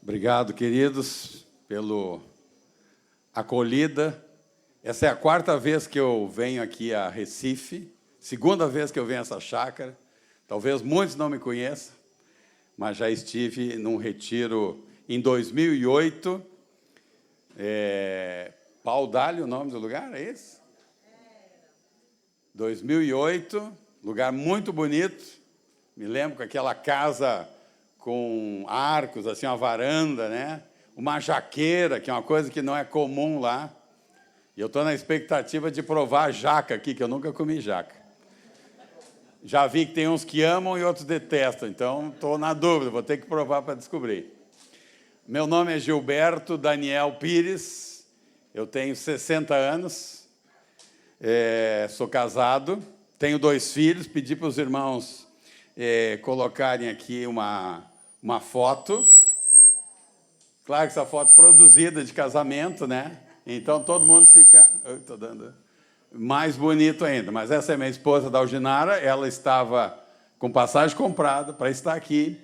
Obrigado, queridos, pela acolhida. Essa é a quarta vez que eu venho aqui a Recife, segunda vez que eu venho a essa chácara. Talvez muitos não me conheçam, mas já estive num retiro em 2008. Pau d'Alho, o nome do lugar, é esse? 2008, lugar muito bonito. Me lembro com aquela casa com arcos, assim, uma varanda, né? Uma jaqueira, que é uma coisa que não é comum lá. E eu estou na expectativa de provar a jaca aqui, que eu nunca comi jaca. Já vi que tem uns que amam e outros detestam, então estou na dúvida, vou ter que provar para descobrir. Meu nome é Gilberto Daniel Pires, eu tenho 60 anos, sou casado, tenho 2 filhos, pedi para os irmãos colocarem aqui uma foto. Claro que essa foto é produzida de casamento, né? Então todo mundo fica... Eu estou dando... mais bonito ainda. Mas essa é minha esposa, Dalginara. Ela estava com passagem comprada para estar aqui,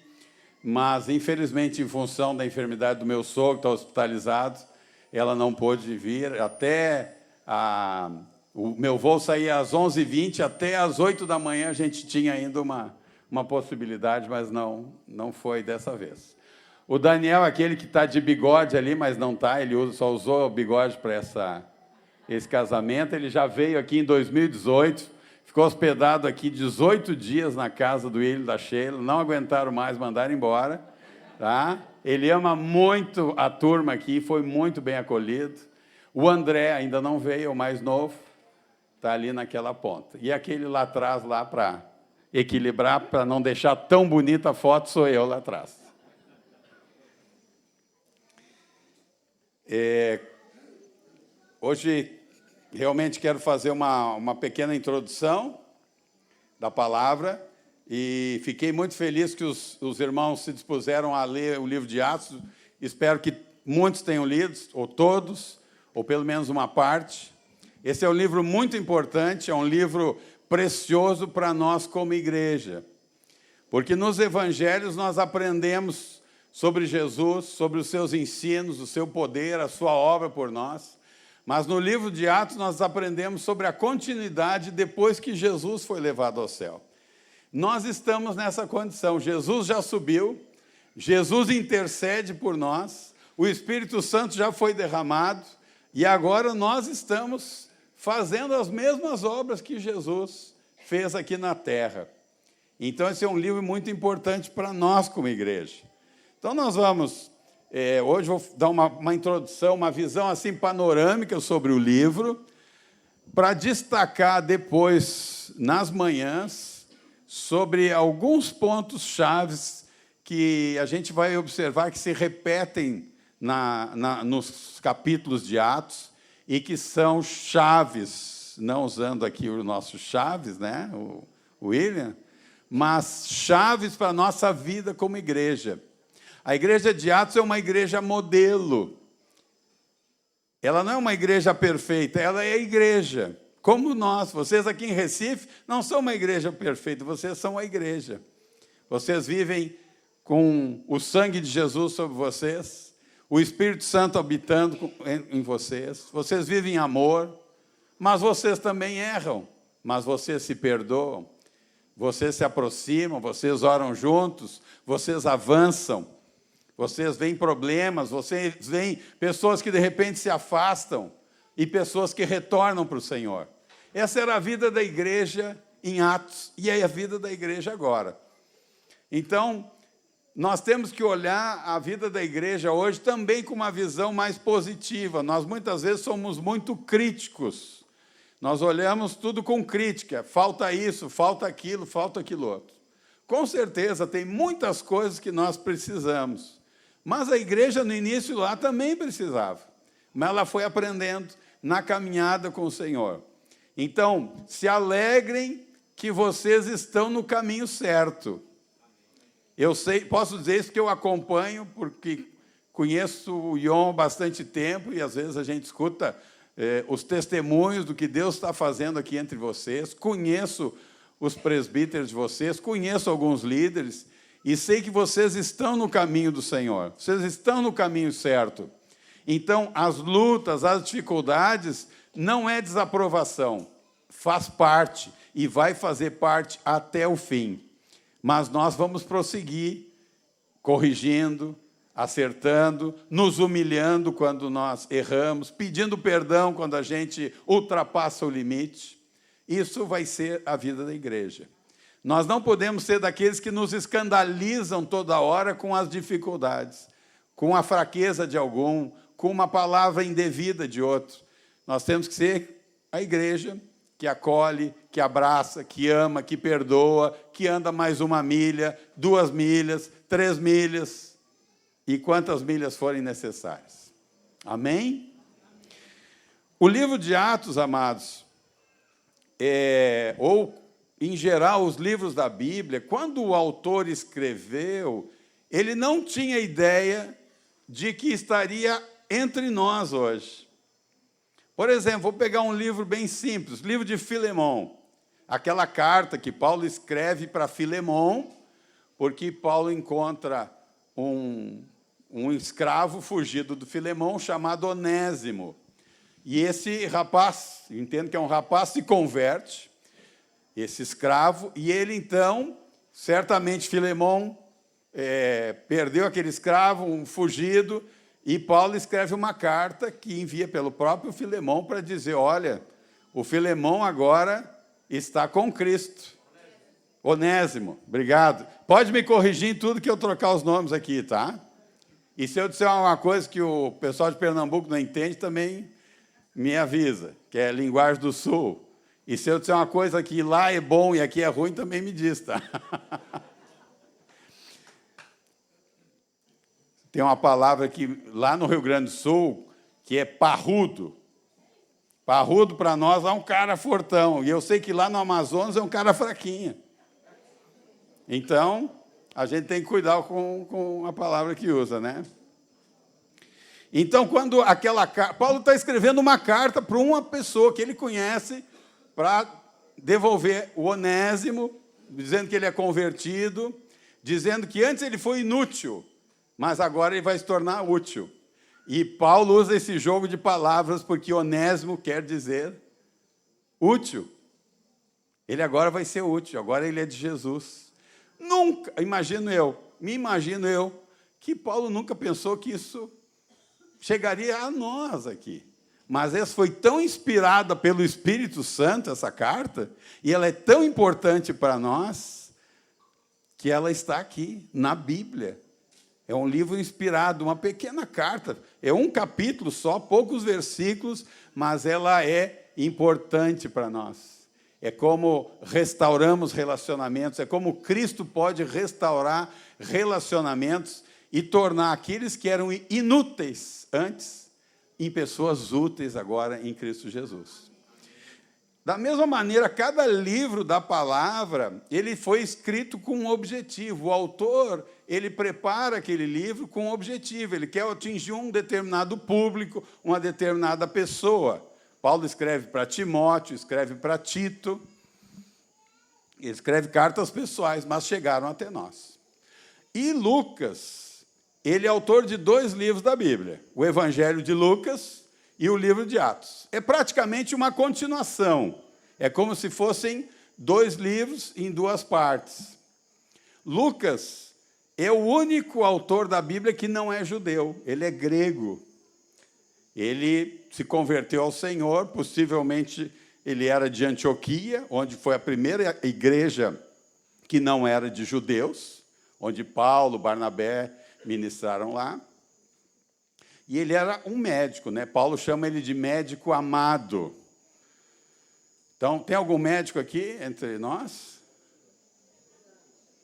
mas, infelizmente, em função da enfermidade do meu sogro, que está hospitalizado, ela não pôde vir. Até o meu voo saía às 11h20, até às 8 da manhã a gente tinha ainda uma possibilidade, mas não foi dessa vez. O Daniel, aquele que está de bigode ali, mas não está, ele só usou o bigode para esse casamento. Ele já veio aqui em 2018, ficou hospedado aqui 18 dias na casa do William e da Sheila, não aguentaram mais, mandaram embora. Tá? Ele ama muito a turma aqui, foi muito bem acolhido. O André ainda não veio, é o mais novo, está ali naquela ponta. E aquele lá atrás, lá para equilibrar, para não deixar tão bonita a foto, sou eu lá atrás. Hoje, realmente quero fazer uma pequena introdução da palavra e fiquei muito feliz que os irmãos se dispuseram a ler o livro de Atos. Espero que muitos tenham lido, ou todos, ou pelo menos uma parte. Esse é um livro muito importante, é um livro precioso para nós como igreja, porque nos evangelhos nós aprendemos sobre Jesus, sobre os seus ensinos, o seu poder, a sua obra por nós. Mas no livro de Atos nós aprendemos sobre a continuidade depois que Jesus foi levado ao céu. Nós estamos nessa condição. Jesus já subiu, Jesus intercede por nós, o Espírito Santo já foi derramado e agora nós estamos fazendo as mesmas obras que Jesus fez aqui na terra. Então esse é um livro muito importante para nós como igreja. Então nós vamos... hoje vou dar uma introdução, uma visão assim panorâmica sobre o livro, para destacar depois, nas manhãs, sobre alguns pontos chaves que a gente vai observar que se repetem nos capítulos de Atos e que são chaves, não usando aqui o nosso chaves, né, o William, mas chaves para a nossa vida como igreja. A igreja de Atos é uma igreja modelo. Ela não é uma igreja perfeita, ela é a igreja. Como nós, vocês aqui em Recife, não são uma igreja perfeita, vocês são a igreja. Vocês vivem com o sangue de Jesus sobre vocês, o Espírito Santo habitando em vocês, vocês vivem em amor, mas vocês também erram, mas vocês se perdoam, vocês se aproximam, vocês oram juntos, vocês avançam. Vocês veem problemas, vocês veem pessoas que de repente se afastam e pessoas que retornam para o Senhor. Essa era a vida da igreja em Atos e é a vida da igreja agora. Então, nós temos que olhar a vida da igreja hoje também com uma visão mais positiva. Nós muitas vezes somos muito críticos. Nós olhamos tudo com crítica. Falta isso, falta aquilo outro. Com certeza tem muitas coisas que nós precisamos. Mas a igreja, no início, lá também precisava. Mas ela foi aprendendo na caminhada com o Senhor. Então, se alegrem que vocês estão no caminho certo. Eu sei, posso dizer isso porque eu acompanho, porque conheço o Ion há bastante tempo, e às vezes a gente escuta os testemunhos do que Deus está fazendo aqui entre vocês. Conheço os presbíteros de vocês, conheço alguns líderes, e sei que vocês estão no caminho do Senhor, vocês estão no caminho certo. Então, as lutas, as dificuldades, não é desaprovação, faz parte e vai fazer parte até o fim. Mas nós vamos prosseguir corrigindo, acertando, nos humilhando quando nós erramos, pedindo perdão quando a gente ultrapassa o limite. Isso vai ser a vida da igreja. Nós não podemos ser daqueles que nos escandalizam toda hora com as dificuldades, com a fraqueza de algum, com uma palavra indevida de outro. Nós temos que ser a igreja que acolhe, que abraça, que ama, que perdoa, que anda mais 1 milha, 2 milhas, 3 milhas, e quantas milhas forem necessárias. Amém? O livro de Atos, amados, ou, em geral, os livros da Bíblia, quando o autor escreveu, ele não tinha ideia de que estaria entre nós hoje. Por exemplo, vou pegar um livro bem simples, livro de Filemão, aquela carta que Paulo escreve para Filemão, porque Paulo encontra um escravo fugido do Filemão chamado Onésimo. E esse rapaz, entendo que é um rapaz, se converte, esse escravo, e ele então, certamente Filemão perdeu aquele escravo, um fugido, e Paulo escreve uma carta que envia pelo próprio Filemão para dizer, olha, o Filemão agora está com Cristo. Onésimo, obrigado. Pode me corrigir em tudo que eu trocar os nomes aqui, tá? E se eu disser uma coisa que o pessoal de Pernambuco não entende, também me avisa, que é linguagem do Sul. E se eu disser uma coisa que lá é bom e aqui é ruim, também me diz, tá? Tem uma palavra que lá no Rio Grande do Sul, que é parrudo. Parrudo, para nós, é um cara fortão. E eu sei que lá no Amazonas é um cara fraquinho. Então, a gente tem que cuidar com a palavra que usa, né? Então, quando aquela carta... Paulo está escrevendo uma carta para uma pessoa que ele conhece para devolver o Onésimo, dizendo que ele é convertido, dizendo que antes ele foi inútil, mas agora ele vai se tornar útil. E Paulo usa esse jogo de palavras porque Onésimo quer dizer útil. Ele agora vai ser útil, agora ele é de Jesus. Nunca, me imagino eu, que Paulo nunca pensou que isso chegaria a nós aqui. Mas essa foi tão inspirada pelo Espírito Santo, essa carta, e ela é tão importante para nós, que ela está aqui, na Bíblia. É um livro inspirado, uma pequena carta. É um capítulo só, poucos versículos, mas ela é importante para nós. É como restauramos relacionamentos, é como Cristo pode restaurar relacionamentos e tornar aqueles que eram inúteis antes em pessoas úteis agora em Cristo Jesus. Da mesma maneira, cada livro da palavra, ele foi escrito com um objetivo. O autor, ele prepara aquele livro com um objetivo. Ele quer atingir um determinado público, uma determinada pessoa. Paulo escreve para Timóteo, escreve para Tito. Ele escreve cartas pessoais, mas chegaram até nós. E Lucas, ele é autor de 2 livros da Bíblia. O Evangelho de Lucas e o livro de Atos. É praticamente uma continuação. É como se fossem 2 livros em 2 partes. Lucas é o único autor da Bíblia que não é judeu. Ele é grego. Ele se converteu ao Senhor, possivelmente ele era de Antioquia, onde foi a primeira igreja que não era de judeus, onde Paulo, Barnabé ministraram lá. E ele era um médico, né? Paulo chama ele de médico amado. Então, tem algum médico aqui entre nós?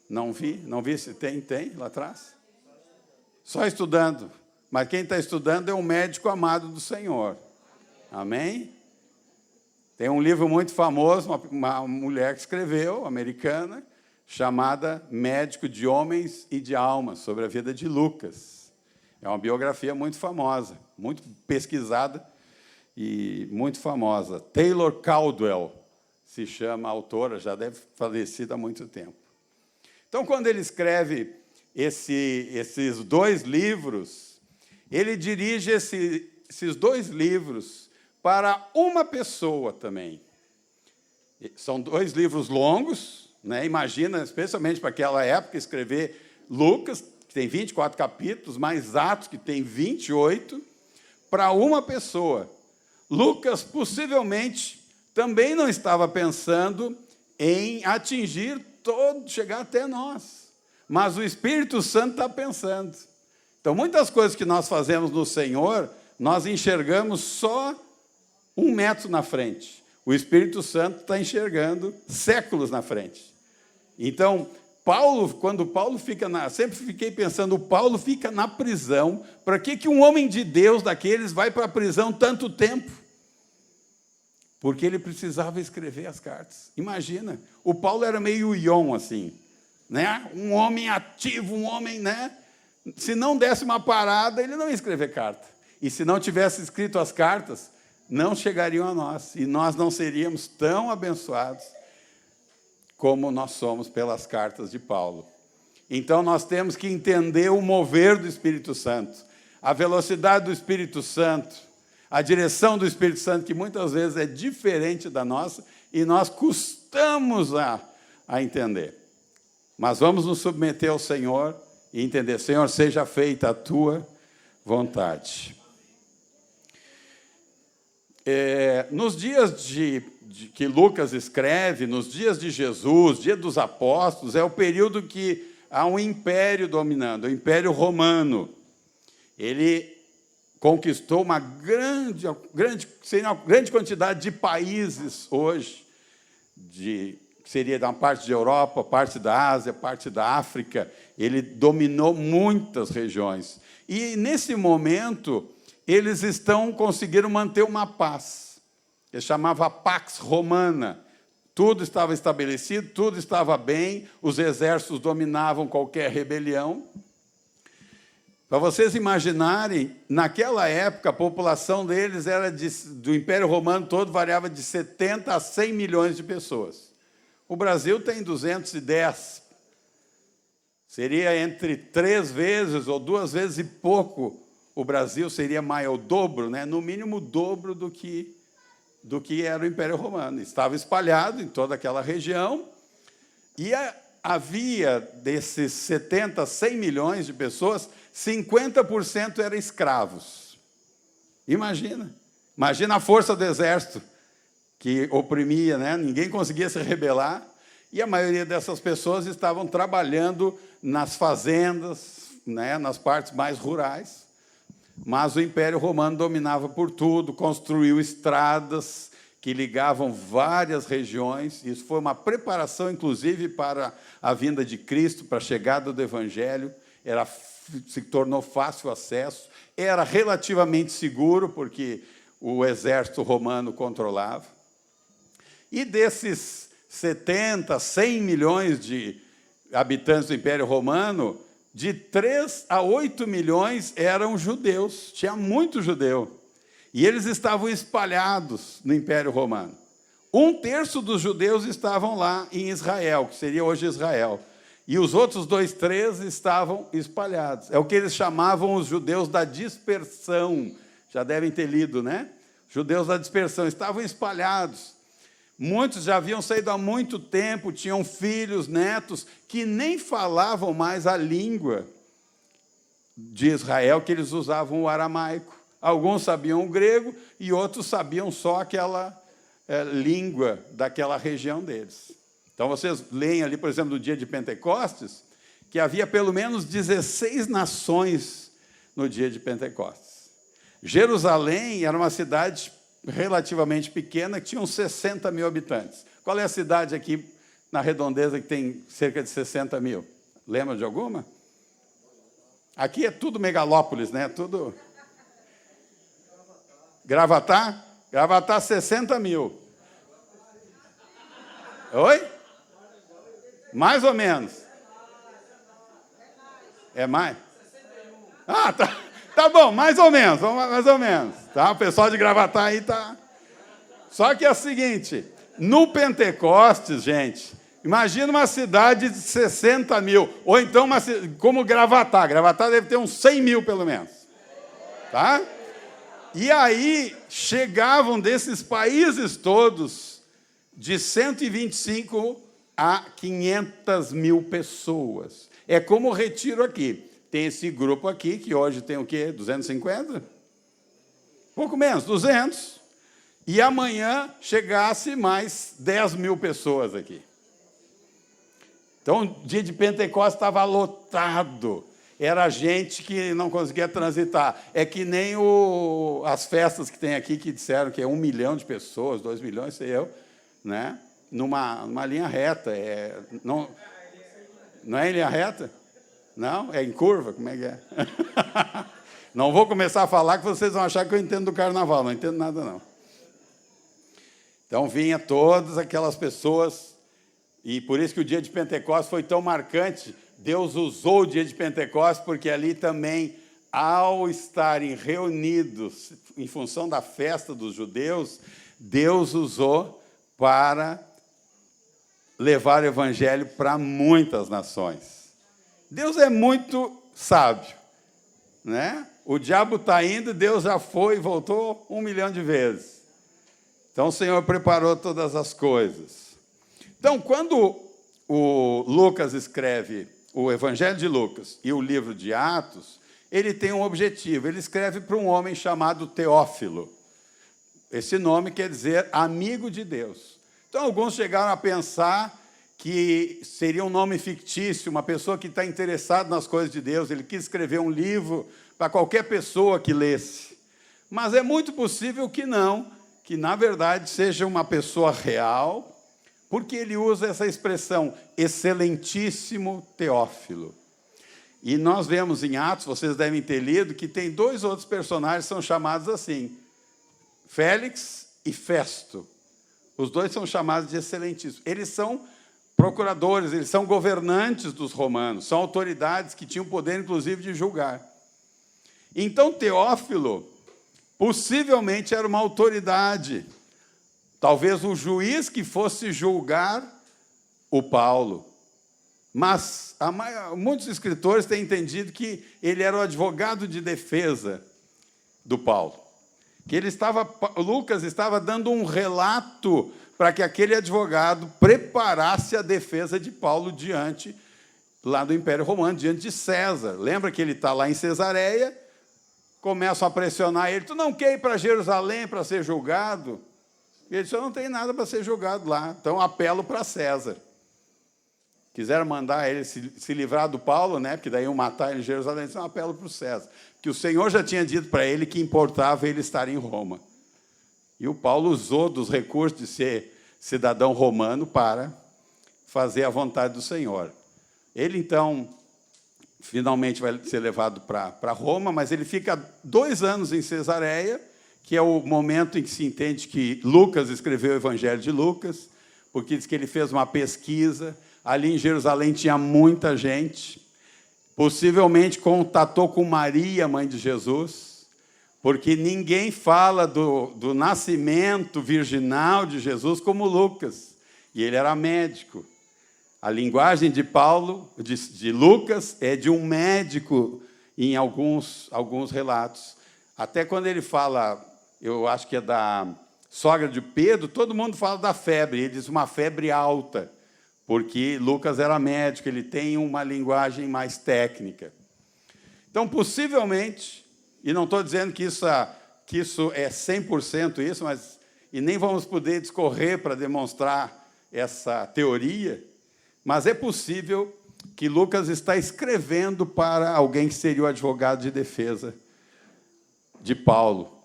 Não vi se tem lá atrás? Só estudando. Mas quem está estudando é um médico amado do Senhor. Amém? Tem um livro muito famoso, uma mulher que escreveu, americana, chamada Médico de Homens e de Almas, sobre a vida de Lucas. É uma biografia muito famosa, muito pesquisada e muito famosa. Taylor Caldwell se chama a autora, já deve falecida há muito tempo. Então, quando ele escreve esses 2 livros, ele dirige esses 2 livros para uma pessoa também. São 2 livros longos, né? Imagina, especialmente para aquela época, escrever Lucas, que tem 24 capítulos, mais Atos, que tem 28, para uma pessoa. Lucas, possivelmente, também não estava pensando em atingir chegar até nós. Mas o Espírito Santo está pensando. Então, muitas coisas que nós fazemos no Senhor, nós enxergamos só 1 metro na frente. O Espírito Santo está enxergando séculos na frente. Então, quando Paulo fica sempre fiquei pensando, Paulo fica na prisão, para que um homem de Deus daqueles vai para a prisão tanto tempo? Porque ele precisava escrever as cartas. Imagina, o Paulo era meio ion, assim, né? Um homem ativo, um homem, né? Se não desse uma parada, ele não ia escrever carta. E se não tivesse escrito as cartas, não chegariam a nós. E nós não seríamos tão abençoados como nós somos pelas cartas de Paulo. Então, nós temos que entender o mover do Espírito Santo, a velocidade do Espírito Santo, a direção do Espírito Santo, que muitas vezes é diferente da nossa, e nós custamos a entender. Mas vamos nos submeter ao Senhor e entender, Senhor, seja feita a Tua vontade. Nos dias que Lucas escreve, nos dias de Jesus, dia dos apóstolos, é o período que há um império dominando, o Império Romano. Ele conquistou uma grande quantidade de países hoje, que seria uma parte da Europa, parte da Ásia, parte da África. Ele dominou muitas regiões. E, nesse momento, eles conseguiram manter uma paz. Ele chamava Pax Romana. Tudo estava estabelecido, tudo estava bem, os exércitos dominavam qualquer rebelião. Para vocês imaginarem, naquela época, a população deles do Império Romano todo variava de 70 a 100 milhões de pessoas. O Brasil tem 210. Seria entre 3 vezes ou 2 vezes e pouco. O Brasil seria maior, o dobro, né? No mínimo o dobro do que era o Império Romano. Estava espalhado em toda aquela região e havia desses 70, 100 milhões de pessoas, 50% eram escravos. Imagina a força do exército que oprimia, né? Ninguém conseguia se rebelar, e a maioria dessas pessoas estavam trabalhando nas fazendas, né? Nas partes mais rurais. Mas o Império Romano dominava por tudo, construiu estradas que ligavam várias regiões. Isso foi uma preparação, inclusive, para a vinda de Cristo, para a chegada do Evangelho. Se tornou fácil acesso, era relativamente seguro, porque o exército romano controlava. E desses 70, 100 milhões de habitantes do Império Romano, de 3 a 8 milhões eram judeus, tinha muito judeu. E eles estavam espalhados no Império Romano. 1/3 dos judeus estavam lá em Israel, que seria hoje Israel. E os outros 2/3 estavam espalhados. É o que eles chamavam os judeus da dispersão. Já devem ter lido, né? Judeus da dispersão, estavam espalhados. Muitos já haviam saído há muito tempo, tinham filhos, netos, que nem falavam mais a língua de Israel, que eles usavam o aramaico. Alguns sabiam o grego e outros sabiam só aquela língua daquela região deles. Então, vocês leem ali, por exemplo, no dia de Pentecostes, que havia pelo menos 16 nações no dia de Pentecostes. Jerusalém era uma cidade relativamente pequena, que tinha uns 60 mil habitantes. Qual é a cidade aqui na redondeza que tem cerca de 60 mil? Lembra de alguma? Aqui é tudo megalópolis, né? Tudo... Gravatá? Gravatá, 60 mil. Oi? Mais ou menos. É mais? Ah, tá bom, mais ou menos, mais ou menos. Tá? O pessoal de Gravatá aí tá... Só que é o seguinte, no Pentecostes, gente, Imagina uma cidade de 60 mil, ou então como Gravatá. Gravatá deve ter uns 100 mil, pelo menos. Tá? E aí chegavam desses países todos de 125 a 500 mil pessoas. É como o retiro aqui. Tem esse grupo aqui, que hoje tem o quê? 250? Pouco menos, 200. E amanhã chegasse mais 10 mil pessoas aqui. Então, o dia de Pentecostes estava lotado. Era gente que não conseguia transitar. É que nem as festas que tem aqui, que disseram que é 1 milhão de pessoas, 2 milhões, sei eu, né? numa linha reta. Não é em linha reta? Não? É em curva? Como é que é? Não vou começar a falar que vocês vão achar que eu entendo do carnaval. Não entendo nada, não. Então, vinha todas aquelas pessoas, e por isso que o dia de Pentecostes foi tão marcante. Deus usou o dia de Pentecostes, porque ali também, ao estarem reunidos em função da festa dos judeus, Deus usou para levar o evangelho para muitas nações. Deus é muito sábio, né? O diabo está indo, Deus já foi e voltou 1 milhão de vezes. Então, o Senhor preparou todas as coisas. Então, quando o Lucas escreve o Evangelho de Lucas e o livro de Atos, ele tem um objetivo. Ele escreve para um homem chamado Teófilo. Esse nome quer dizer amigo de Deus. Então, alguns chegaram a pensar que seria um nome fictício, uma pessoa que está interessada nas coisas de Deus. Ele quis escrever um livro para qualquer pessoa que lesse. Mas é muito possível que não, que, na verdade, seja uma pessoa real, porque ele usa essa expressão, excelentíssimo Teófilo. E nós vemos em Atos, vocês devem ter lido, que tem 2 outros personagens que são chamados assim, Félix e Festo. Os 2 são chamados de excelentíssimo. Eles são procuradores, eles são governantes dos romanos, são autoridades que tinham poder, inclusive, de julgar. Então, Teófilo possivelmente era uma autoridade, talvez o juiz que fosse julgar o Paulo. Mas muitos escritores têm entendido que ele era o advogado de defesa do Paulo. Que Lucas estava dando um relato para que aquele advogado preparasse a defesa de Paulo diante, lá do Império Romano, diante de César. Lembra que ele está lá em Cesareia, começam a pressionar ele, tu não quer ir para Jerusalém para ser julgado? Ele disse, eu não tenho nada para ser julgado lá, então apelo para César. Quiseram mandar ele se livrar do Paulo, né? Porque daí iam matar ele em Jerusalém, então apelo para o César. Que o Senhor já tinha dito para ele que importava ele estar em Roma. E o Paulo usou dos recursos de ser cidadão romano para fazer a vontade do Senhor. Ele, então, finalmente vai ser levado para Roma, mas ele fica 2 anos em Cesareia, que é o momento em que se entende que Lucas escreveu o Evangelho de Lucas, porque diz que ele fez uma pesquisa. Ali em Jerusalém tinha muita gente. Possivelmente contatou com Maria, mãe de Jesus, porque ninguém fala do nascimento virginal de Jesus como Lucas. E ele era médico. A linguagem de de Lucas, é de um médico em alguns relatos. Até quando ele fala, eu acho que é da sogra de Pedro, todo mundo fala da febre. Ele diz uma febre alta, porque Lucas era médico, ele tem uma linguagem mais técnica. Então, possivelmente, e não estou dizendo que isso é 100% isso, e nem vamos poder discorrer para demonstrar essa teoria, mas é possível que Lucas está escrevendo para alguém que seria o advogado de defesa de Paulo.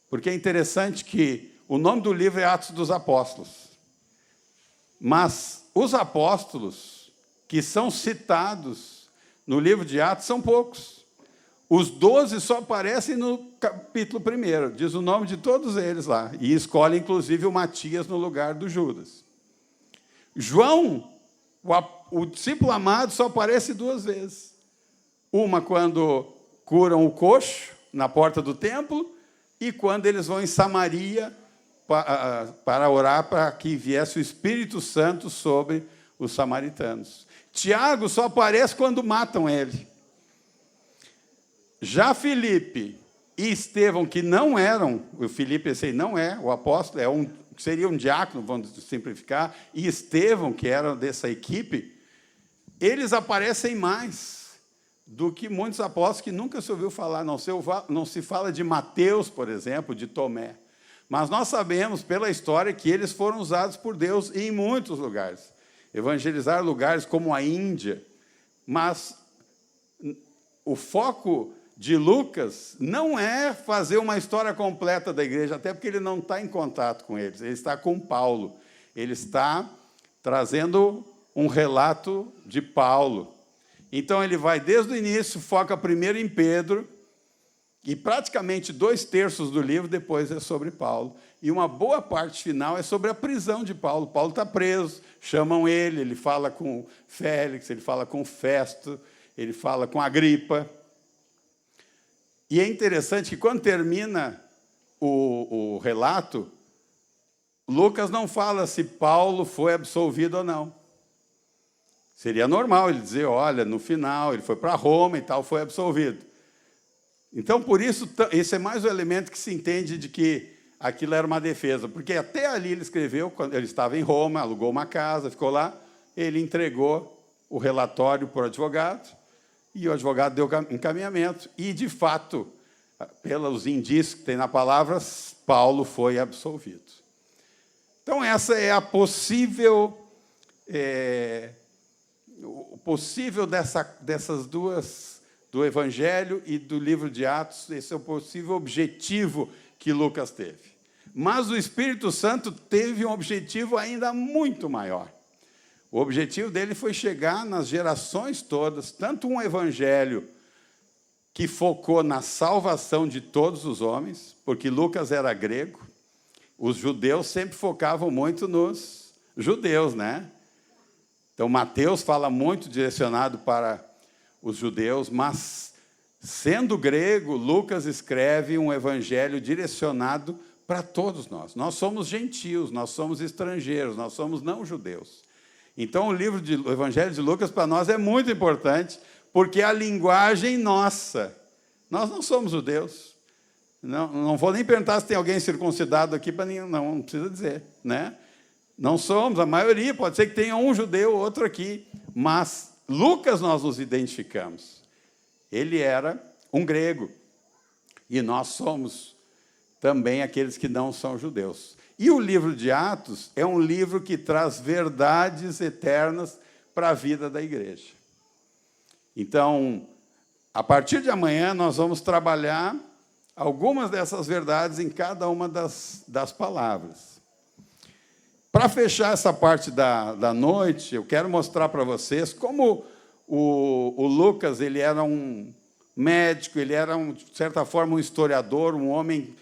Porque é interessante que o nome do livro é Atos dos Apóstolos. Mas os apóstolos que são citados no livro de Atos são poucos. Os 12 só aparecem no capítulo 1, diz o nome de todos eles lá, e escolhe, inclusive, o Matias no lugar do Judas. João, o discípulo amado, só aparece 2 vezes. Uma quando curam o coxo na porta do templo, e quando eles vão em Samaria para orar para que viesse o Espírito Santo sobre os samaritanos. Tiago só aparece quando matam ele. Já Filipe e Estevão, que não eram, o Filipe esse aí não é, o apóstolo, seria um diácono, vamos simplificar, e Estevão, que era dessa equipe, eles aparecem mais do que muitos apóstolos que nunca se ouviu falar. Não se fala de Mateus, por exemplo, de Tomé. Mas nós sabemos, pela história, que eles foram usados por Deus em muitos lugares. Evangelizar lugares como a Índia. Mas o foco de Lucas não é fazer uma história completa da igreja, até porque ele não está em contato com eles, ele está com Paulo. Ele está trazendo um relato de Paulo. Então, ele vai desde o início, foca primeiro em Pedro, e praticamente 2/3 do livro depois é sobre Paulo. E uma boa parte final é sobre a prisão de Paulo. Paulo está preso, chamam ele, ele fala com Félix, ele fala com Festo, ele fala com Agripa. E é interessante que, quando termina o relato, Lucas não fala se Paulo foi absolvido ou não. Seria normal ele dizer, olha, no final, ele foi para Roma e tal, foi absolvido. Então, por isso, esse é mais um elemento que se entende de que aquilo era uma defesa, porque até ali ele escreveu, quando ele estava em Roma, alugou uma casa, ficou lá, ele entregou o relatório para o advogado, e o advogado deu encaminhamento, e, de fato, pelos indícios que tem na palavra, Paulo foi absolvido. Então, essa é a possível dessas duas, do Evangelho e do livro de Atos, esse é o possível objetivo que Lucas teve. Mas o Espírito Santo teve um objetivo ainda muito maior. O objetivo dele foi chegar nas gerações todas, tanto um evangelho que focou na salvação de todos os homens, porque Lucas era grego, os judeus sempre focavam muito nos judeus, né? Então, Mateus fala muito direcionado para os judeus, mas, sendo grego, Lucas escreve um evangelho direcionado para todos nós. Nós somos gentios, nós somos estrangeiros, nós somos não-judeus. Então, o Evangelho de Lucas, para nós, é muito importante, porque é a linguagem nossa. Nós não somos judeus. Não vou nem perguntar se tem alguém circuncidado aqui, para não precisa dizer, né? Não somos, a maioria, pode ser que tenha um judeu, outro aqui, mas Lucas nós nos identificamos. Ele era um grego, e nós somos também aqueles que não são judeus. E o livro de Atos é um livro que traz verdades eternas para a vida da igreja. Então, a partir de amanhã, nós vamos trabalhar algumas dessas verdades em cada uma das palavras. Para fechar essa parte da noite, eu quero mostrar para vocês como o Lucas ele era um médico, ele era, de certa forma, um historiador, um homem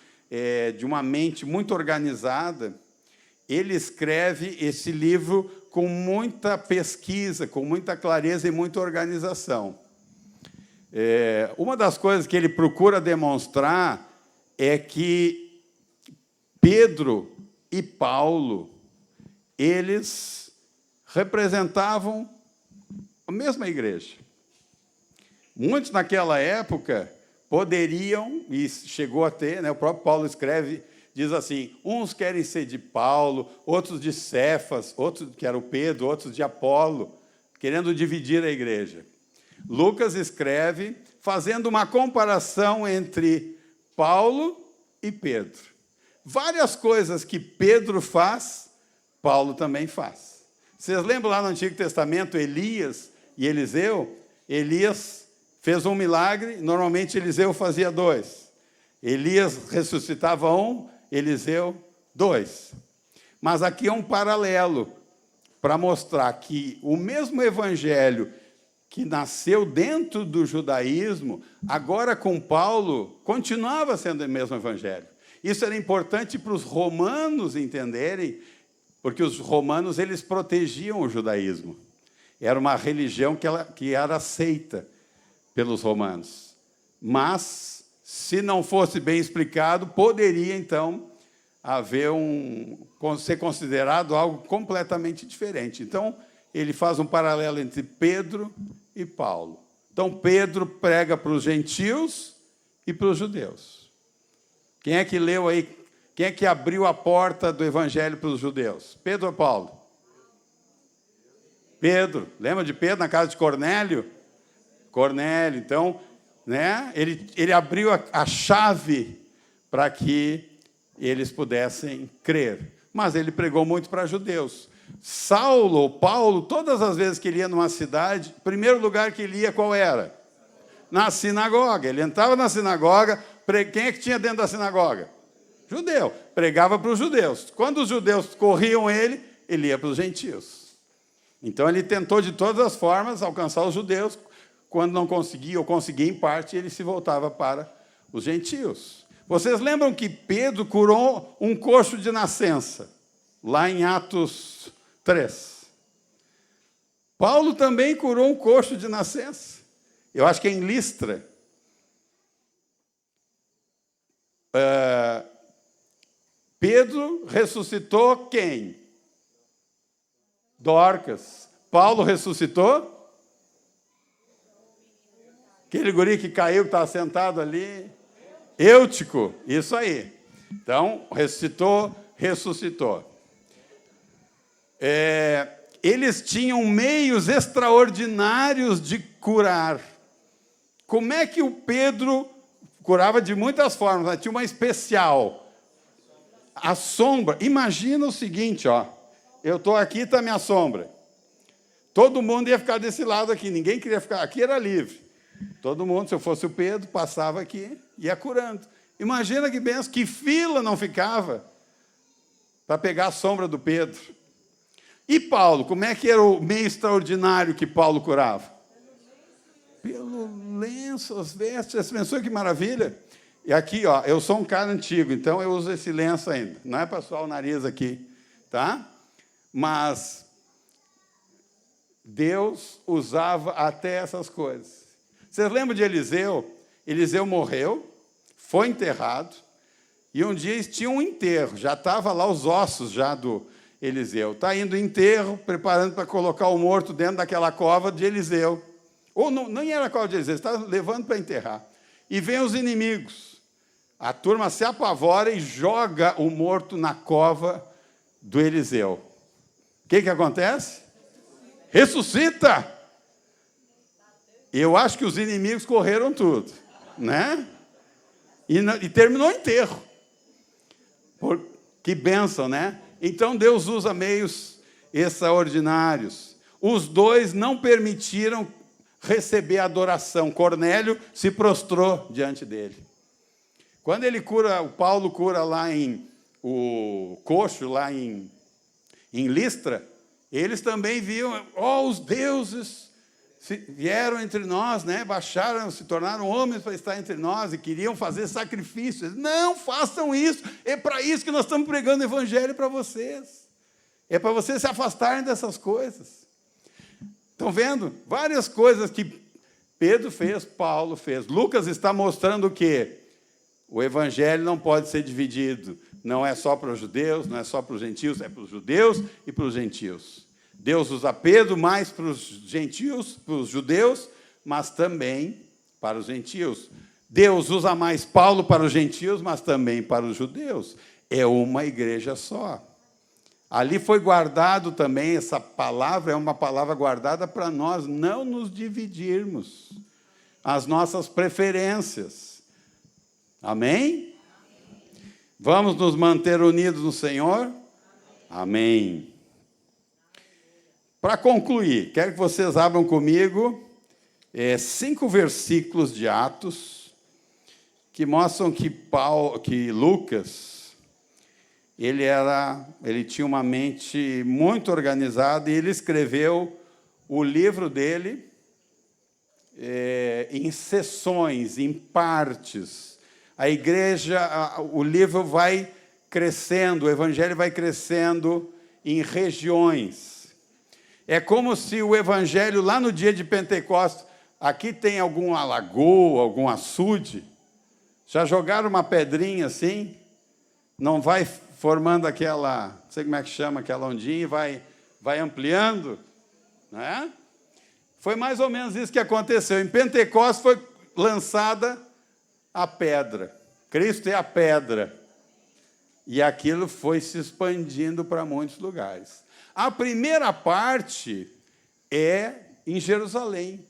de uma mente muito organizada. Ele escreve esse livro com muita pesquisa, com muita clareza e muita organização. Uma das coisas que ele procura demonstrar é que Pedro e Paulo, eles representavam a mesma igreja. Muitos, naquela época, poderiam, e chegou a ter, né, o próprio Paulo escreve, diz assim, uns querem ser de Paulo, outros de Cefas, outros, que era o Pedro, outros de Apolo, querendo dividir a igreja. Lucas escreve fazendo uma comparação entre Paulo e Pedro. Várias coisas que Pedro faz, Paulo também faz. Vocês lembram lá no Antigo Testamento, Elias e Eliseu? Elias fez um milagre, normalmente Eliseu fazia 2. Elias ressuscitava 1, Eliseu 2. Mas aqui é um paralelo para mostrar que o mesmo evangelho que nasceu dentro do judaísmo, agora com Paulo, continuava sendo o mesmo evangelho. Isso era importante para os romanos entenderem, porque os romanos eles protegiam o judaísmo. Era uma religião que era aceita pelos romanos. Mas, se não fosse bem explicado, poderia, então, ser considerado algo completamente diferente. Então, ele faz um paralelo entre Pedro e Paulo. Então, Pedro prega para os gentios e para os judeus. Quem é que leu aí? Quem é que abriu a porta do evangelho para os judeus? Pedro ou Paulo? Pedro. Lembra de Pedro na casa de Cornélio? Cornélio. Então, né, ele abriu a chave para que eles pudessem crer. Mas ele pregou muito para judeus. Saulo, ou Paulo, todas as vezes que ele ia numa cidade, o primeiro lugar que ele ia, qual era? Na sinagoga. Ele entrava na sinagoga, quem é que tinha dentro da sinagoga? Judeu. Pregava para os judeus. Quando os judeus corriam ele ia para os gentios. Então, ele tentou de todas as formas alcançar os judeus. Quando não conseguia, ou conseguia em parte, ele se voltava para os gentios. Vocês lembram que Pedro curou um coxo de nascença, lá em Atos 3. Paulo também curou um coxo de nascença. Eu acho que é em Listra. Pedro ressuscitou quem? Dorcas. Paulo ressuscitou? Aquele guri que caiu, que estava sentado ali. Eutico, isso aí. Então, ressuscitou. Eles tinham meios extraordinários de curar. Como é que o Pedro curava de muitas formas? Mas tinha uma especial. A sombra. Imagina o seguinte, ó. Eu estou aqui, está a minha sombra. Todo mundo ia ficar desse lado aqui. Ninguém queria ficar. Aqui era livre. Todo mundo, se eu fosse o Pedro, passava aqui e ia curando. Imagina que benção, que fila não ficava para pegar a sombra do Pedro. E Paulo, como é que era o meio extraordinário que Paulo curava? Pelo lenço, as vestes. Você pensou que maravilha? E aqui, ó, eu sou um cara antigo, então eu uso esse lenço ainda. Não é para suar o nariz aqui, tá? Mas Deus usava até essas coisas. Vocês lembram de Eliseu? Eliseu morreu, foi enterrado, e um dia eles tinham um enterro, já estava lá os ossos já do Eliseu. Está indo enterro, preparando para colocar o morto dentro daquela cova de Eliseu. Ou não, nem era a cova de Eliseu, estava levando para enterrar. E vem os inimigos. A turma se apavora e joga o morto na cova do Eliseu. O que acontece? Ressuscita! Eu acho que os inimigos correram tudo, né? E terminou o enterro. Que bênção, né? Então, Deus usa meios extraordinários. Os dois não permitiram receber adoração. Cornélio se prostrou diante dele. Quando ele cura, o Paulo cura lá o coxo, lá em Listra, eles também viam, os deuses vieram entre nós, né? Baixaram, se tornaram homens para estar entre nós e queriam fazer sacrifícios. Não façam isso, é para isso que nós estamos pregando o evangelho para vocês. É para vocês se afastarem dessas coisas. Estão vendo? Várias coisas que Pedro fez, Paulo fez. Lucas está mostrando o quê? O evangelho não pode ser dividido. Não é só para os judeus, não é só para os gentios, é para os judeus e para os gentios. Deus usa Pedro mais para os gentios, para os judeus, mas também para os gentios. Deus usa mais Paulo para os gentios, mas também para os judeus. É uma igreja só. Ali foi guardado também, essa palavra é uma palavra guardada para nós não nos dividirmos as nossas preferências. Amém? Vamos nos manter unidos no Senhor? Amém. Para concluir, quero que vocês abram comigo 5 versículos de Atos que mostram que Lucas ele tinha uma mente muito organizada e ele escreveu o livro dele em seções, em partes. A igreja, o livro vai crescendo, o evangelho vai crescendo em regiões. É como se o evangelho, lá no dia de Pentecostes, aqui tem alguma lagoa, algum açude, já jogaram uma pedrinha assim, não vai formando aquela, não sei como é que chama, aquela ondinha, e vai ampliando. né? Foi mais ou menos isso que aconteceu. Em Pentecostes foi lançada a pedra. Cristo é a pedra. E aquilo foi se expandindo para muitos lugares. A primeira parte é em Jerusalém.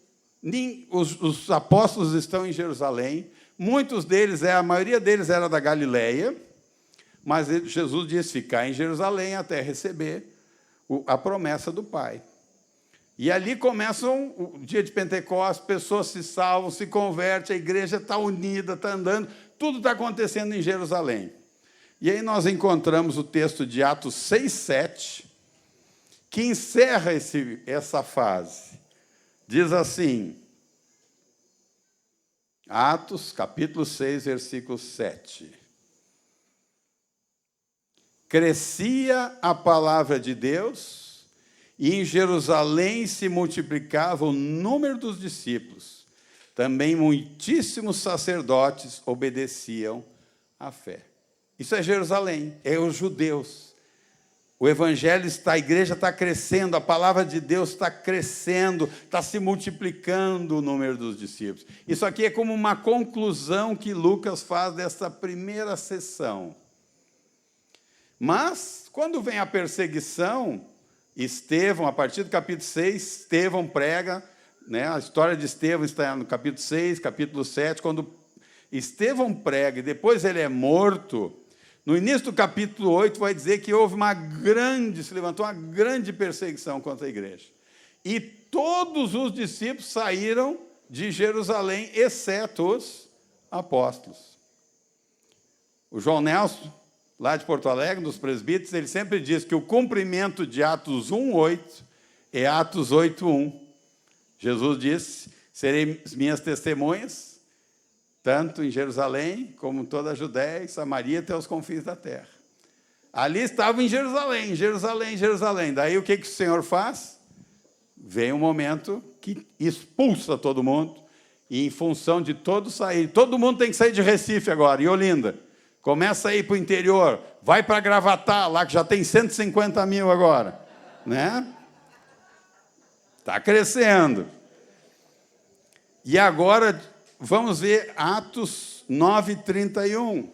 Os apóstolos estão em Jerusalém. Muitos deles, a maioria deles era da Galileia, mas Jesus disse ficar em Jerusalém até receber a promessa do Pai. E ali começam o dia de Pentecostes, pessoas se salvam, se convertem, a igreja está unida, está andando, tudo está acontecendo em Jerusalém. E aí nós encontramos o texto de Atos 6:7, que encerra essa fase. Diz assim, Atos, capítulo 6, versículo 7. Crescia a palavra de Deus, e em Jerusalém se multiplicava o número dos discípulos. Também muitíssimos sacerdotes obedeciam à fé. Isso é Jerusalém, é os judeus. O evangelho está, a igreja está crescendo, a palavra de Deus está crescendo, está se multiplicando o número dos discípulos. Isso aqui é como uma conclusão que Lucas faz dessa primeira sessão. Mas, quando vem a perseguição, Estevão, a partir do capítulo 6, Estevão prega, né? A história de Estevão está no capítulo 6, capítulo 7, quando Estevão prega e depois ele é morto, no início do capítulo 8 vai dizer que houve se levantou uma grande perseguição contra a igreja. E todos os discípulos saíram de Jerusalém, exceto os apóstolos. O João Nelson, lá de Porto Alegre, dos presbíteros, ele sempre diz que o cumprimento de Atos 1:8 é Atos 8:1. Jesus disse, serei minhas testemunhas, tanto em Jerusalém, como em toda a Judéia e Samaria, até os confins da terra. Ali estavam em Jerusalém, Jerusalém, Jerusalém. Daí o que o Senhor faz? Vem um momento que expulsa todo mundo, e em função de todos sair, todo mundo tem que sair de Recife agora, e Olinda. Começa a ir para o interior, vai para Gravatá, lá que já tem 150 mil agora, né? Está crescendo. E agora, vamos ver Atos 9:31. O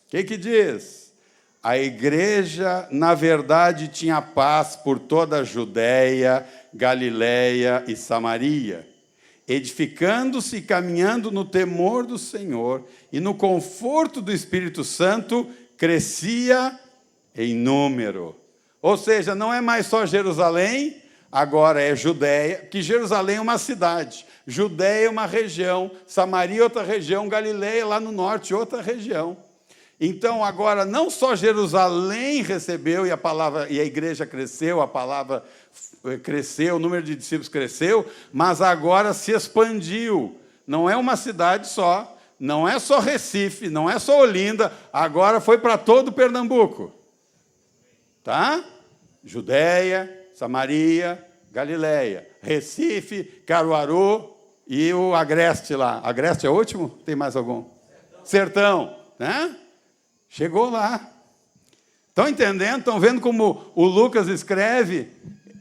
que diz? A igreja, na verdade, tinha paz por toda a Judéia, Galileia e Samaria, edificando-se e caminhando no temor do Senhor, e no conforto do Espírito Santo, crescia em número. Ou seja, não é mais só Jerusalém, agora é Judéia, que Jerusalém é uma cidade, Judéia é uma região, Samaria é outra região, Galileia lá no norte, outra região. Então, agora, não só Jerusalém recebeu, e a igreja cresceu, a palavra cresceu, o número de discípulos cresceu, mas agora se expandiu. Não é uma cidade só, não é só Recife, não é só Olinda, agora foi para todo Pernambuco. Tá? Judéia, Samaria, Galileia, Recife, Caruaru e o Agreste lá. Agreste é o último? Tem mais algum? Sertão, né? Chegou lá. Estão entendendo? Estão vendo como o Lucas escreve?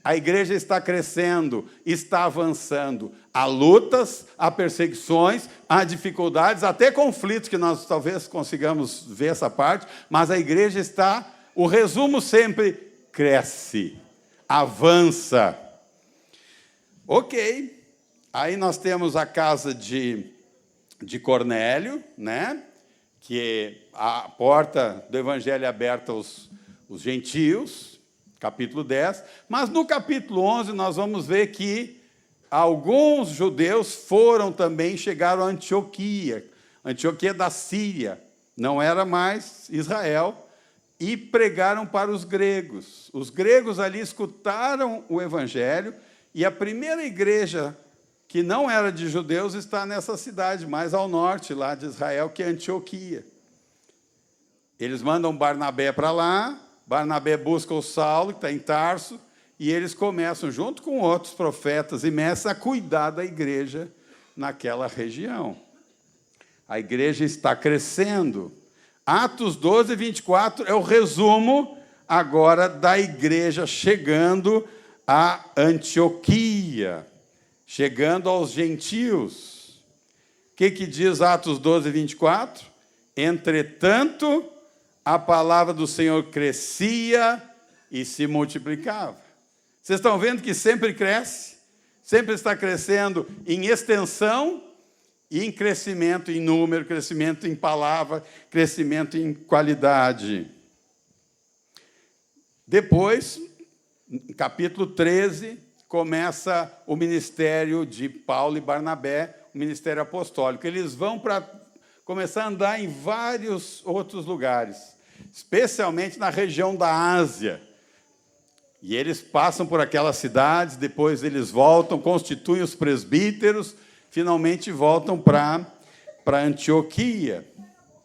A igreja está crescendo, está avançando. Há lutas, há perseguições, há dificuldades, até conflitos, que nós talvez consigamos ver essa parte, mas a igreja está, o resumo sempre, cresce, avança. Ok. Aí nós temos a casa de Cornélio, né? Que é a porta do evangelho é aberta aos gentios, capítulo 10, mas no capítulo 11 nós vamos ver que alguns judeus chegaram a Antioquia da Síria, não era mais Israel, e pregaram para os gregos. Os gregos ali escutaram o evangelho, e a primeira igreja que não era de judeus está nessa cidade, mais ao norte lá de Israel, que é Antioquia. Eles mandam Barnabé para lá, Barnabé busca o Saulo, que está em Tarso, e eles começam, junto com outros profetas e mestres, a cuidar da igreja naquela região. A igreja está crescendo. Atos 12:24 é o resumo agora da igreja chegando a Antioquia, chegando aos gentios. O que diz Atos 12, 24? Entretanto, a palavra do Senhor crescia e se multiplicava. Vocês estão vendo que sempre cresce, sempre está crescendo em extensão e em crescimento em número, crescimento em palavra, crescimento em qualidade. Depois, capítulo 13, começa o ministério de Paulo e Barnabé, o ministério apostólico. Eles vão para começar a andar em vários outros lugares, especialmente na região da Ásia. E eles passam por aquelas cidades, depois eles voltam, constituem os presbíteros, finalmente voltam para Antioquia.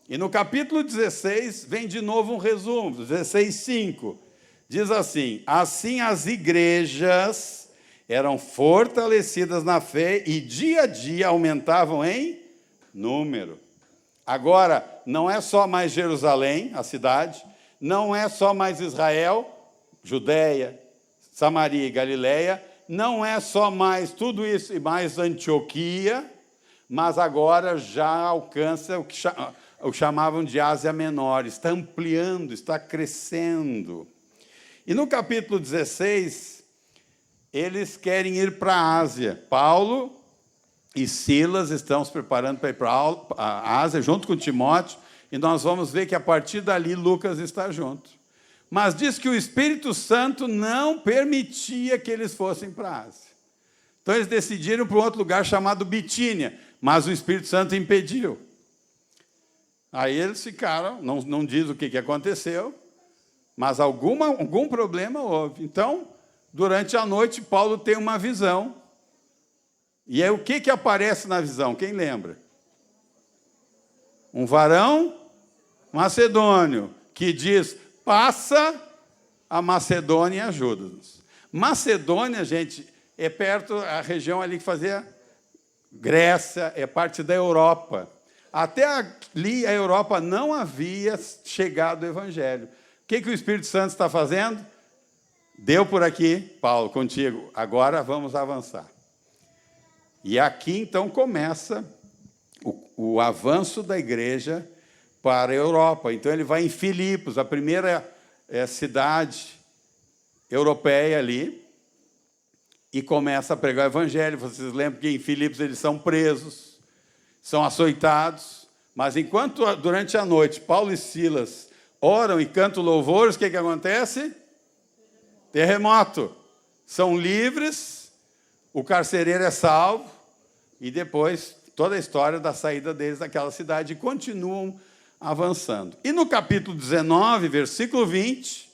E no capítulo 16, vem de novo um resumo, 16:5. Diz assim: assim as igrejas eram fortalecidas na fé e dia a dia aumentavam em número. Agora, não é só mais Jerusalém, a cidade, não é só mais Israel, Judeia, Samaria e Galileia, não é só mais tudo isso e mais Antioquia, mas agora já alcança o que chamavam de Ásia Menor, está ampliando, está crescendo. E no capítulo 16, eles querem ir para a Ásia. Paulo e Silas estão se preparando para ir para a Ásia, junto com Timóteo, e nós vamos ver que a partir dali Lucas está junto. Mas diz que o Espírito Santo não permitia que eles fossem para a Ásia. Então eles decidiram para um outro lugar chamado Bitínia, mas o Espírito Santo impediu. Aí eles ficaram, não diz o que aconteceu, mas algum problema houve. Então, durante a noite, Paulo tem uma visão. E aí o que aparece na visão? Quem lembra? Um varão macedônio, que diz: passa a Macedônia e ajuda-nos. Macedônia, gente, é perto, a região ali que fazia Grécia, é parte da Europa. Até ali, a Europa não havia chegado o Evangelho. O que o Espírito Santo está fazendo? Deu por aqui, Paulo, contigo. Agora vamos avançar. E aqui, então, começa o avanço da igreja para a Europa. Então, ele vai em Filipos, a primeira cidade europeia ali, e começa a pregar o Evangelho. Vocês lembram que em Filipos eles são presos, são açoitados, mas enquanto, durante a noite, Paulo e Silas oram e cantam louvores, o que acontece? Terremoto. São livres, o carcereiro é salvo, e depois toda a história da saída deles daquela cidade, e continuam avançando. E no capítulo 19, versículo 20,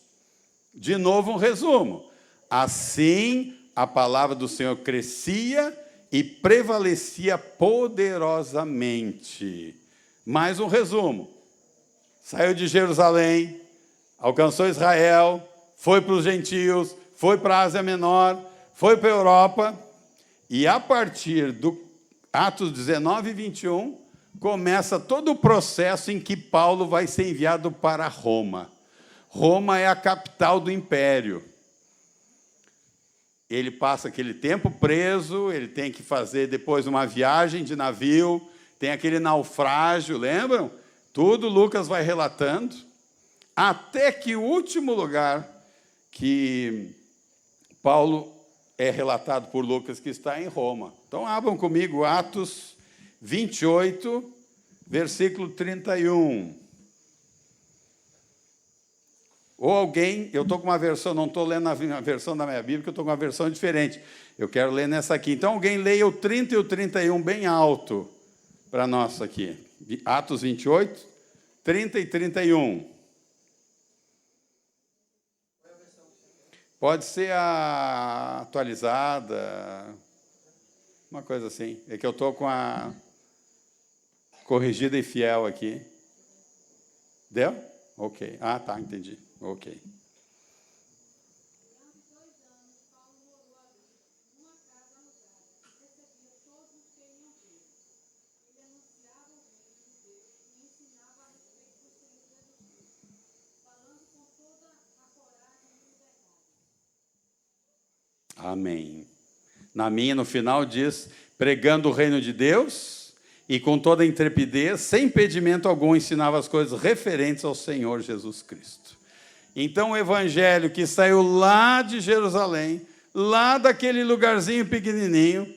de novo um resumo. Assim a palavra do Senhor crescia e prevalecia poderosamente. Mais um resumo. Saiu de Jerusalém, alcançou Israel, foi para os gentios, foi para a Ásia Menor, foi para a Europa, e a partir do Atos 19 e 21, começa todo o processo em que Paulo vai ser enviado para Roma. Roma é a capital do império. Ele passa aquele tempo preso, ele tem que fazer depois uma viagem de navio, tem aquele naufrágio, lembram? Tudo Lucas vai relatando, até que o último lugar que Paulo é relatado por Lucas, que está em Roma. Então, abram comigo Atos 28, versículo 31. Ou alguém, eu estou com uma versão, não estou lendo a versão da minha Bíblia, porque eu estou com uma versão diferente. Eu quero ler nessa aqui. Então, alguém leia o 30 e o 31 bem alto para nós aqui. Atos 28, 30 e 31. Pode ser a atualizada, uma coisa assim. É que eu estou com a corrigida e fiel aqui. Deu? Ok. Ah, tá, entendi. Ok. Amém. Na minha, no final, diz: pregando o reino de Deus e com toda intrepidez, sem impedimento algum, ensinava as coisas referentes ao Senhor Jesus Cristo. Então, o evangelho que saiu lá de Jerusalém, lá daquele lugarzinho pequenininho,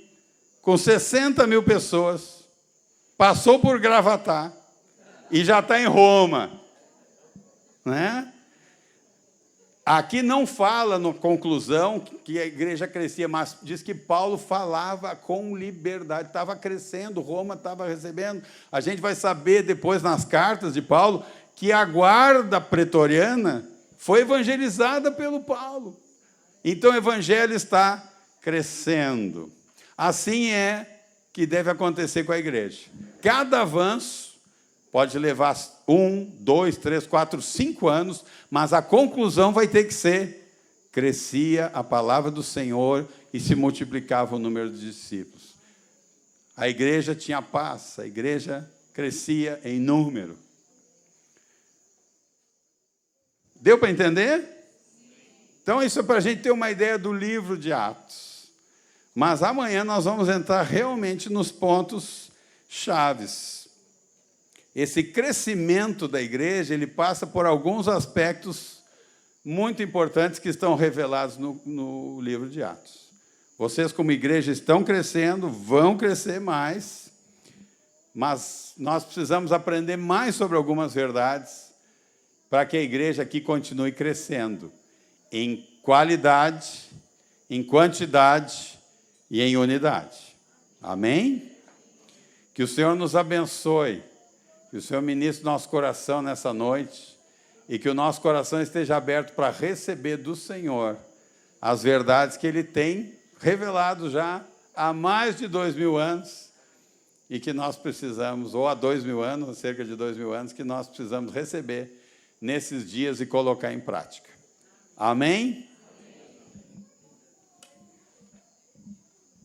com 60 mil pessoas, passou por Gravatá e já está em Roma, né? Aqui não fala, na conclusão, que a igreja crescia, mas diz que Paulo falava com liberdade, estava crescendo, Roma estava recebendo. A gente vai saber depois, nas cartas de Paulo, que a guarda pretoriana foi evangelizada pelo Paulo. Então, o evangelho está crescendo. Assim é que deve acontecer com a igreja. Cada avanço pode levar 1, 2, 3, 4, 5 anos, mas a conclusão vai ter que ser: crescia a palavra do Senhor e se multiplicava o número de discípulos. A igreja tinha paz, a igreja crescia em número. Deu para entender? Então, isso é para a gente ter uma ideia do livro de Atos. Mas amanhã nós vamos entrar realmente nos pontos chaves. Esse crescimento da igreja, ele passa por alguns aspectos muito importantes que estão revelados no livro de Atos. Vocês, como igreja, estão crescendo, vão crescer mais, mas nós precisamos aprender mais sobre algumas verdades para que a igreja aqui continue crescendo em qualidade, em quantidade e em unidade. Amém? Que o Senhor nos abençoe. Que o Senhor ministre nosso coração nessa noite e que o nosso coração esteja aberto para receber do Senhor as verdades que Ele tem revelado já há mais de 2000 anos e que nós precisamos, ou há 2000 anos, cerca de 2000 anos, que nós precisamos receber nesses dias e colocar em prática. Amém?